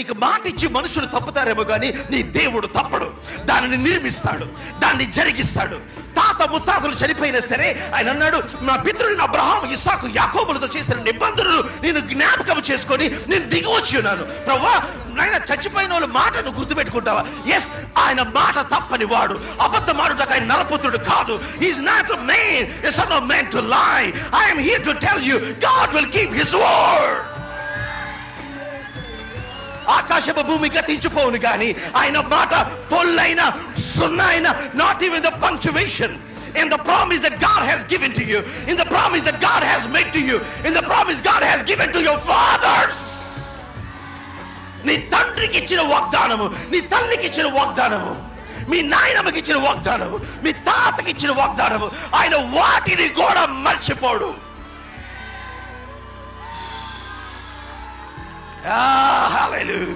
నీకు మాట ఇచ్చి మనుషులు తప్పుతారేమో కానీ నీ దేవుడు తప్పడు. దానిని నిర్మిస్తాడు, దాన్ని జరిగిస్తాడు. తాత ముత్తాతలు చనిపోయినా సరే ఆయన అన్నాడు, నా పితరుని అబ్రహాము ఇస్సాకు యాకోబులతో చేసిన నిబంధనలు నేను జ్ఞాపకం చేసుకొని నేను దిగి వచ్చి ఉన్నాను. ప్రభువా, ఆయన చచ్చిపోయిన వాళ్ళ మాటను గుర్తుపెట్టుకుంటావా? ఎస్, ఆయన మాట తప్పని వాడు. అబద్ధం ఆడుటకు ఆయన నరపుత్రుడు కాదు. He's not a man, a son of man to lie. I am here to tell you, God will keep his word. ఆకాశపు భూమి గతించిపోవును కానీ ఆయన మాట పొల్లైన సున్నైన, not even the punctuation in the promise that God has given to you, in the promise that God has made to you, in the promise God has given to your fathers. నీ తండ్రికి ఇచ్చిన వాగ్దానము, నీ తల్లికి ఇచ్చిన వాగ్దానము, మీ నాయనమ్మకి ఇచ్చిన వాగ్దానము, మీ తాతకి ఇచ్చిన వాగ్దానము, ఆయన వాటిని కూడా మర్చిపోడు. Hallelujah.